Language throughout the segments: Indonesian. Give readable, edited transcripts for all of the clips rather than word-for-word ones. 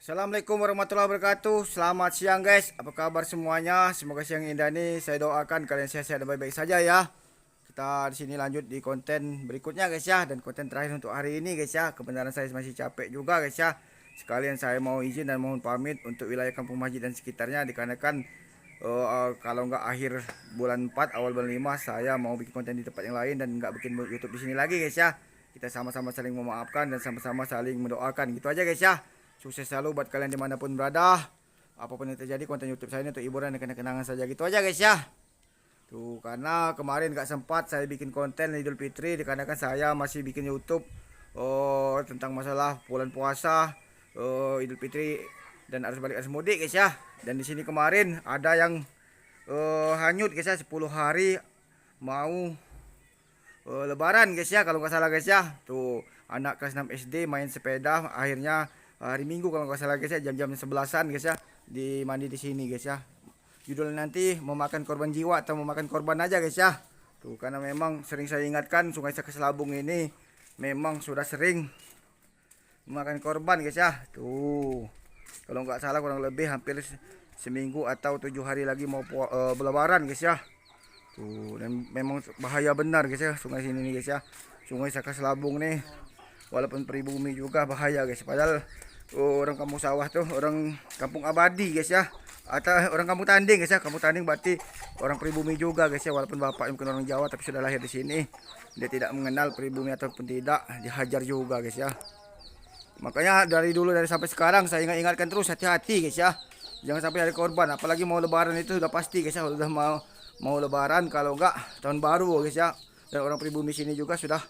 Assalamualaikum warahmatullahi wabarakatuh. Selamat siang guys. Apa kabar semuanya? Semoga siang indah ini saya doakan kalian sehat-sehat dan baik-baik saja ya. Kita di sini lanjut di konten berikutnya guys ya, dan konten terakhir untuk hari ini guys ya. Kebenaran saya masih capek juga guys ya. Sekalian saya mau izin dan mohon pamit untuk wilayah Kampung Majid dan sekitarnya, dikarenakan kalau nggak akhir bulan 4 awal bulan 5 saya mau bikin konten di tempat yang lain dan nggak bikin YouTube di sini lagi guys ya. Kita sama-sama saling memaafkan dan sama-sama saling mendoakan, gitu aja guys ya. Sukses selalu buat kalian dimanapun berada. Apapun yang terjadi, konten YouTube saya ini untuk hiburan dan kenang-kenangan saja, gitu aja guys ya. Tuh, karena kemarin gak sempat saya bikin konten Idul Fitri, dikarenakan saya masih bikin YouTube tentang masalah bulan puasa, Idul Fitri dan arus balik arus mudik guys ya. Dan di sini kemarin ada yang hanyut guys ya, 10 hari mau lebaran guys ya, kalau nggak salah guys ya. Tuh, anak kelas 6 SD main sepeda, akhirnya hari Minggu kalau nggak salah guys ya, jam-jam 11-an guys ya, di mandi di sini guys ya. Judulnya nanti memakan korban jiwa atau memakan korban aja guys ya. Tuh, karena memang sering saya ingatkan Sungai Sakaselabung ini memang sudah sering memakan korban guys ya. Tuh, kalau nggak salah kurang lebih hampir seminggu atau 7 hari lagi mau berlebaran guys ya. Tuh, dan memang bahaya benar guys ya sungai sini nih guys ya. Sungai Sakaselabung nih walaupun pribumi juga bahaya guys. Padahal orang kampung sawah tuh orang kampung abadi guys ya, atau orang kampung tanding guys ya. Kampung tanding berarti orang pribumi juga guys ya, walaupun bapaknya bukan orang Jawa tapi sudah lahir di sini, dia tidak mengenal pribumi ataupun tidak, dihajar juga guys ya. Makanya dari dulu dari sampai sekarang saya ingatkan terus, hati-hati guys ya, jangan sampai ada korban. Apalagi mau lebaran itu sudah pasti guys ya, udah mau lebaran, kalau enggak tahun baru guys ya. Dan orang pribumi sini juga sudah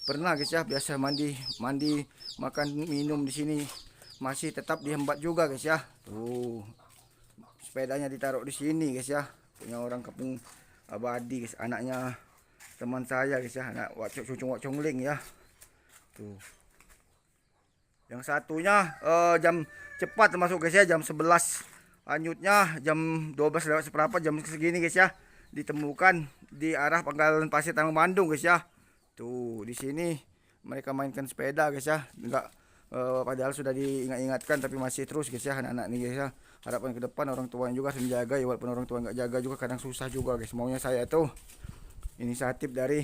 pernah guys ya, biasa mandi makan minum di sini masih tetap dihambat juga guys ya. Tuh, sepedanya ditaruh di sini guys ya, punya orang kampung abadi guys, anaknya teman saya guys ya, anak Wak Congling ya. Tuh, yang satunya jam cepat termasuk guys ya, jam 11 hanyutnya, jam 12 lewat seperempat, jam segini guys ya, ditemukan di arah Pangkalan Pasir Tanjung Bandung guys ya. Tuh, di sini mereka mainkan sepeda guys ya, enggak padahal sudah diingatkan tapi masih terus guys ya anak-anak nih guys ya. Harapan ke depan orang tuanya juga harus menjaga ya, walaupun orang tua nggak jaga juga kadang susah juga guys. Maunya saya tuh inisiatif dari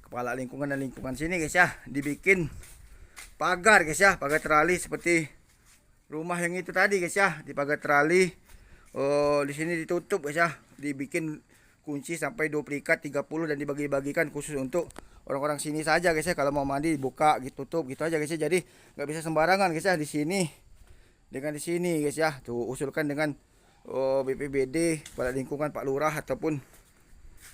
kepala lingkungan dan lingkungan sini guys ya, dibikin pagar guys ya, pagar terali seperti rumah yang itu tadi guys ya. Di pagar terali di sini ditutup guys ya, dibikin kunci sampai 20 ikat 30 dan dibagi-bagikan khusus untuk orang-orang sini saja guys ya. Kalau mau mandi buka gitu, tutup gitu aja guys ya. Jadi nggak bisa sembarangan guys ya di sini. Dengan di sini guys ya. Tuh, usulkan dengan BPBD, kepala lingkungan, Pak Lurah ataupun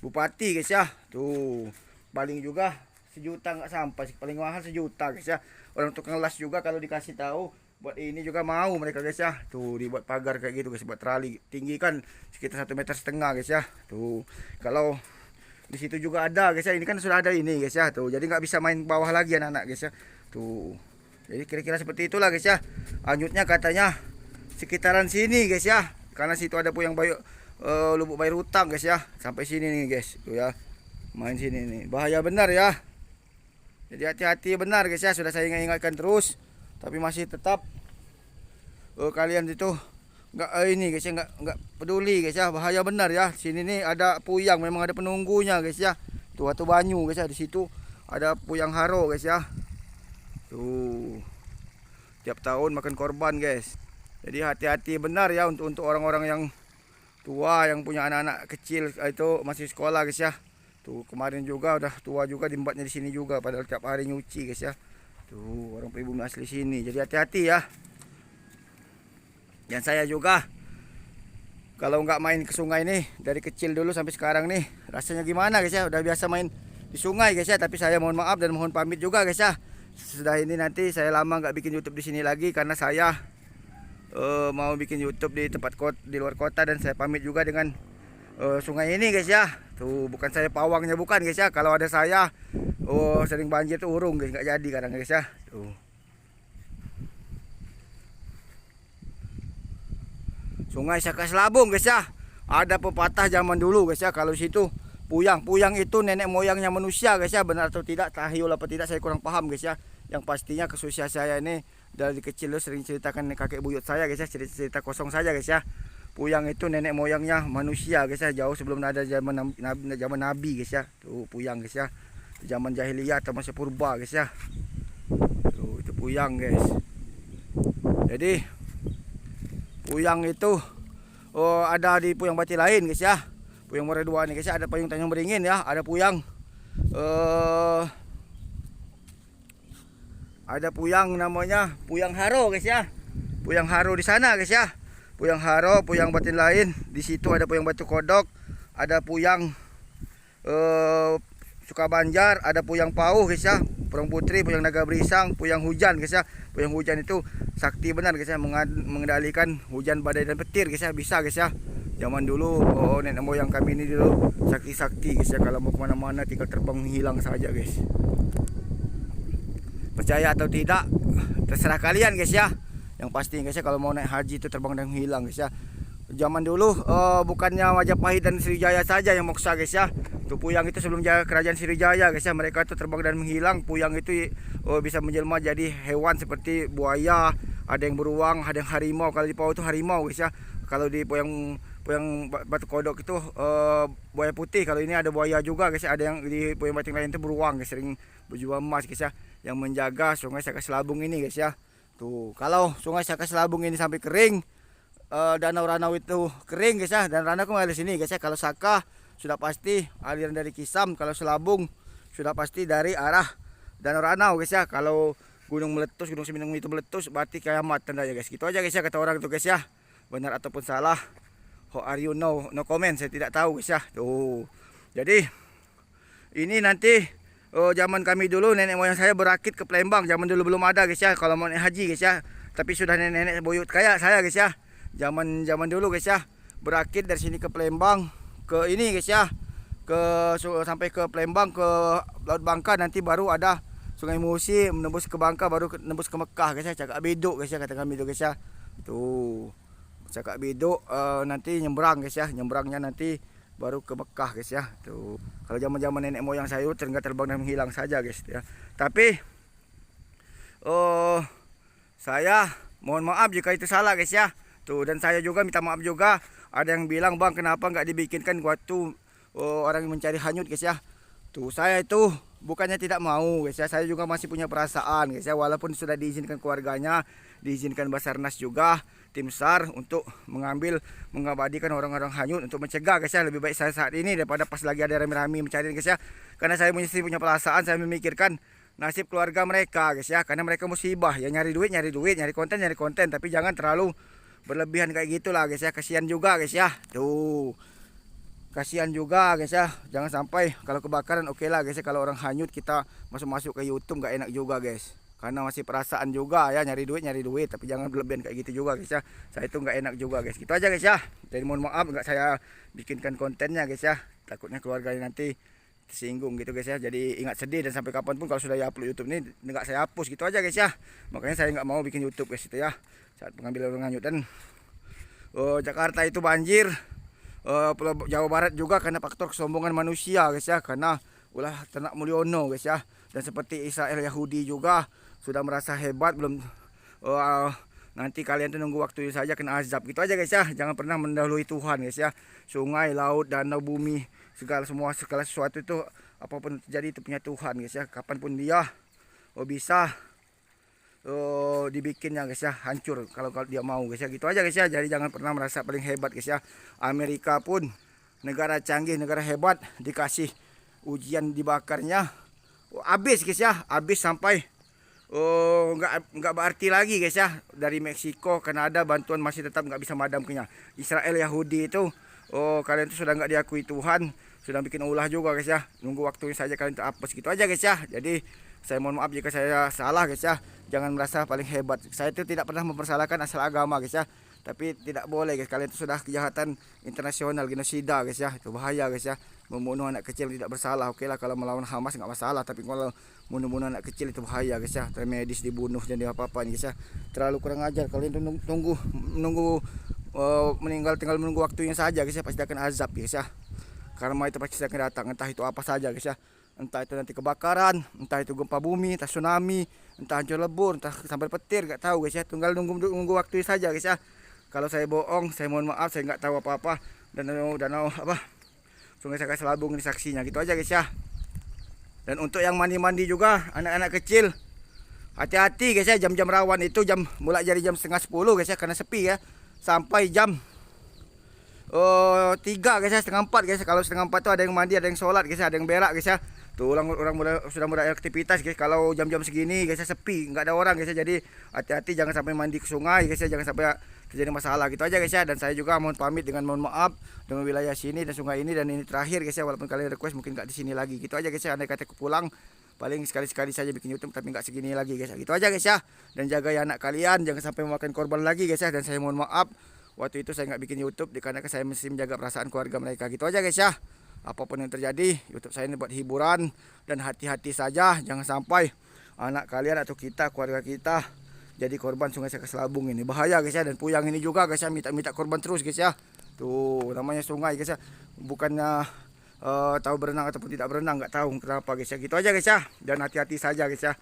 Bupati guys ya. Tuh, paling juga 1 juta nggak sampai, paling mahal 1 juta guys ya. Orang tukang las juga kalau dikasih tahu buat ini juga mau mereka guys ya. Tuh, dibuat pagar kayak gitu guys, buat terali tinggi kan sekitar 1,5 meter guys ya. Tuh, kalau di situ juga ada guys ya, ini kan sudah ada ini guys ya. Tuh, jadi nggak bisa main bawah lagi anak-anak guys ya. Tuh, jadi kira-kira seperti itulah guys ya. Lanjutnya katanya sekitaran sini guys ya, karena situ ada Puyang Bayu, Lubuk Bayi Rutang guys ya, sampai sini nih guys. Tuh ya, main sini nih bahaya benar ya. Jadi hati-hati benar guys ya, sudah saya ingatkan terus tapi masih tetap kalian itu nggak ini guys ya, nggak peduli guys ya, bahaya benar ya. Sini nih ada puyang, memang ada penunggunya guys ya. Tuh, Watu Banyu guys ya, di situ ada puyang haro guys ya. Tuh, tiap tahun makan korban guys. Jadi hati-hati benar ya untuk orang-orang yang tua yang punya anak-anak kecil itu masih sekolah guys ya. Tuh, kemarin juga udah tua juga diembatnya di sini juga, padahal tiap hari nyuci guys ya. Tuh, orang pribumi asli sini. Jadi hati-hati ya. Dan saya juga kalau nggak main ke sungai nih dari kecil dulu sampai sekarang nih, rasanya gimana guys ya. Udah biasa main di sungai guys ya, tapi saya mohon maaf dan mohon pamit juga guys ya. Sudah ini nanti saya lama nggak bikin YouTube di sini lagi karena saya mau bikin YouTube di di luar kota, dan saya pamit juga dengan sungai ini guys ya. Tuh, bukan saya pawangnya bukan guys ya. Kalau ada saya sering banjir tuh urung guys, nggak jadi kadang guys ya. Tuh, Sungai Sakaselabung guys ya. Ada pepatah zaman dulu guys ya, kalau situ Puyang itu nenek moyangnya manusia guys ya, benar atau tidak, tahyul apa tidak saya kurang paham guys ya. Yang pastinya kesusiaan saya ini dari kecil tuh sering ceritakan kakek buyut saya guys ya, cerita kosong saja guys ya. Puyang itu nenek moyangnya manusia guys ya, jauh sebelum ada zaman nabi guys ya. Tuh puyang guys ya. Zaman jahiliyah atau masa purba guys ya. Tuh itu puyang guys. Jadi puyang itu ada di Puyang Bati lain guys ya. Puyang Muara 2 nih guys ya, ada Puyang Tanjung Beringin ya, ada Puyang ada Puyang namanya Puyang Haro guys ya. Puyang Haro di sana guys ya. Puyang Haro, Puyang Batin lain. Di situ ada Puyang Batu Kodok, ada Puyang Sukabanjar, ada Puyang Pauh guys ya. Purang Putri, Puyang Naga Berisang, Puyang Hujan guys ya. Puyang Hujan itu sakti benar guys ya, mengendalikan hujan, badai dan petir guys ya, bisa guys ya. Zaman dulu nenek moyang kami ini dulu sakti-sakti guys ya, kalau mau kemana-mana tinggal terbang hilang saja guys. Percaya atau tidak terserah kalian guys ya. Yang pasti guys ya, kalau mau naik haji itu terbang dan hilang guys ya. Zaman dulu bukannya Majapahit dan Sriwijaya saja yang moksa guys ya. Tuh Puyang itu sebelum kerajaan Sriwijaya guys ya, mereka itu terbang dan menghilang. Puyang itu bisa menjelma jadi hewan seperti buaya, ada yang beruang, ada yang harimau. Kalau di Pauh itu harimau guys ya. Kalau di Puyang Batu Kodok itu buaya putih. Kalau ini ada buaya juga guys ya. Ada yang di Puyang Batin lain itu beruang guys, sering berjual emas guys ya, yang menjaga sungai Saka Selabung ini guys ya. Tuh kalau sungai Saka Selabung ini sampai kering, danau Ranau itu kering guys ya, dan Ranau mengalir sini guys ya. Kalau Saka sudah pasti aliran dari Kisam, kalau Selabung sudah pasti dari arah danau Ranau guys ya. Kalau gunung meletus, gunung Seminung itu meletus, berarti kiamat tandanya guys. Gitu aja guys ya kata orang itu guys ya. Benar ataupun salah, how are you, no comment, saya tidak tahu guys ya. Tuh jadi ini nanti zaman kami dulu, nenek moyang saya berakit ke Palembang. Zaman dulu belum ada guys ya, kalau mau naik haji guys ya. Tapi sudah nenek buyut kayak saya guys ya. Zaman dulu guys ya, berakit dari sini ke Palembang, ke ini guys ya, sampai ke Palembang, ke Laut Bangka, nanti baru ada Sungai Musi menembus ke Bangka, baru menembus ke Mekah guys ya. Cakak beduk guys ya kata kami itu guys ya. Tuh Cakak beduk nanti nyebrang guys ya, nyebrangnya nanti baru ke Mekah guys ya. Tuh kalau zaman nenek moyang saya ternyata terbang dan menghilang saja guys ya. Tapi saya mohon maaf jika itu salah guys ya. Tuh, dan saya juga minta maaf juga. Ada yang bilang, bang kenapa nggak dibikinkan waktu orang yang mencari hanyut guys ya. Tuh saya itu bukannya tidak mau guys ya, saya juga masih punya perasaan guys ya. Walaupun sudah diizinkan keluarganya, diizinkan Basarnas juga, tim SAR untuk mengabadikan orang-orang hanyut untuk mencegah guys ya. Lebih baik saya saat ini daripada pas lagi ada rame-rame mencari guys ya. Karena saya masih punya perasaan, saya memikirkan nasib keluarga mereka guys ya. Karena mereka musibah ya, nyari duit, nyari konten, tapi jangan terlalu berlebihan kayak gitulah guys ya. Kasihan juga guys ya. Tuh kasihan juga guys ya, jangan sampai kalau kebakaran oke lah guys ya. Kalau orang hanyut kita masuk ke YouTube nggak enak juga guys, karena masih perasaan juga ya, nyari duit, tapi jangan berlebihan kayak gitu juga guys ya. Saya itu nggak enak juga guys. Gitu aja guys ya. Jadi mohon maaf nggak saya bikinkan kontennya guys ya, takutnya keluarganya nanti tersinggung gitu guys ya. Jadi ingat sedih, dan sampai kapanpun kalau sudah upload YouTube ini nggak saya hapus. Gitu aja guys ya. Makanya saya nggak mau bikin YouTube guys itu ya, saat pengambilan orang hanyut. Dan Jakarta itu banjir, Pulau Jawa Barat juga karena faktor kesombongan manusia guys ya, karena ulah ternak Mulyono guys ya. Dan seperti Israel Yahudi juga sudah merasa hebat, belum nanti kalian tuh nunggu waktu saja kena azab. Gitu aja guys ya, jangan pernah mendahului Tuhan guys ya. Sungai, laut, danau, bumi, segala sesuatu itu apapun terjadi itu punya Tuhan guys ya. Kapanpun dia bisa dibikinnya guys ya, hancur kalau dia mau guys ya. Gitu aja guys ya. Jadi jangan pernah merasa paling hebat guys ya. Amerika pun negara canggih, negara hebat, dikasih ujian dibakarnya habis guys ya, habis sampai nggak berarti lagi guys ya. Dari Meksiko, Kanada bantuan masih tetap nggak bisa madamnya. Israel Yahudi itu kalian tuh sudah nggak diakui Tuhan, sudah bikin ulah juga guys ya. Nunggu waktunya saja kalian terhapus. Gitu aja guys ya. Jadi saya mohon maaf jika saya salah guys ya. Jangan merasa paling hebat. Saya itu tidak pernah mempersalahkan asal agama guys ya. Tapi tidak boleh guys, kalian itu sudah kejahatan internasional, genosida guys ya. Itu bahaya guys ya. Membunuh anak kecil tidak bersalah. Oke lah kalau melawan Hamas nggak masalah, tapi kalau membunuh anak kecil itu bahaya guys ya. Medis dibunuh dan apa-apa guys ya. Terlalu kurang ajar. Kalian itu menunggu meninggal, tinggal menunggu waktunya saja guys ya. Pasti akan azab guys ya. Karma itu pasti akan datang, entah itu apa saja guys ya. entah itu nanti kebakaran, entah itu gempa bumi, entah tsunami, entah hancur lebur, entah sampai petir, nggak tahu guys ya. Tinggal nunggu waktu saja guys ya. Kalau saya bohong, saya mohon maaf, saya nggak tahu apa-apa. Danau apa Sungai Saka Selabung ini saksinya, gitu aja guys ya. Dan untuk yang mandi-mandi juga, anak-anak kecil, hati-hati guys ya, jam-jam rawan itu mulai dari jam setengah 10 guys ya, karena sepi ya, sampai jam 3 guys ya, setengah 4 guys. Kalau setengah 4 tuh ada yang mandi, ada yang sholat guys ya, ada yang berak guys ya. Tuh orang sudah mulai aktivitas guys. Kalau jam-jam segini guys ya, sepi, nggak ada orang guys ya. Jadi hati-hati, jangan sampai mandi ke sungai guys ya, jangan sampai terjadi masalah, gitu aja guys ya. Dan saya juga mohon pamit dengan mohon maaf dengan wilayah sini dan sungai ini, dan ini terakhir guys ya. Walaupun kalian request mungkin nggak di sini lagi, gitu aja guys ya. Andai kata aku pulang paling sekali-sekali saja bikin YouTube, tapi nggak segini lagi guys ya. Gitu aja guys ya. Dan jaga ya anak kalian, jangan sampai memakan korban lagi guys ya. Dan saya mohon maaf waktu itu saya nggak bikin YouTube dikarenakan saya mesti menjaga perasaan keluarga mereka, gitu aja guys ya. Apapun yang terjadi, YouTube saya ini buat hiburan, dan hati-hati saja jangan sampai anak kalian atau kita, keluarga kita jadi korban Sungai Saka Selabung ini. Bahaya guys ya. Dan Puyang ini juga guys ya, minta korban terus guys ya. Tuh namanya sungai guys ya, bukannya tahu berenang ataupun tidak berenang, nggak tahu kenapa guys ya. Gitu aja guys ya. Dan hati-hati saja guys ya.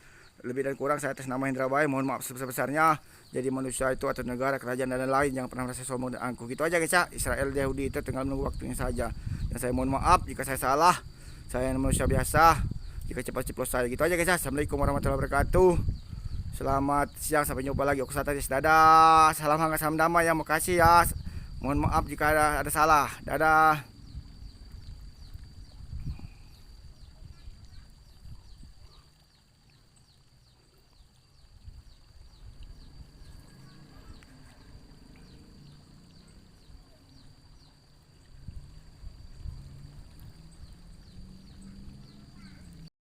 Lebih dan kurang saya atas nama Hendra Bae mohon maaf sebesar-besarnya. Jadi manusia itu atau negara, kerajaan dan lain-lain jangan pernah merasa sombong dan angkuh, gitu aja guys ya. Israel Yahudi itu tinggal menunggu waktunya saja. Dan saya mohon maaf jika saya salah. Saya manusia biasa, jika cepat ceplos saya, gitu aja guys ya. Assalamualaikum warahmatullahi wabarakatuh. Selamat siang, sampai jumpa lagi. Aku Satas, dadah. Salam hangat, salam damai ya. Makasih ya. Mohon maaf jika ada salah. Dadah.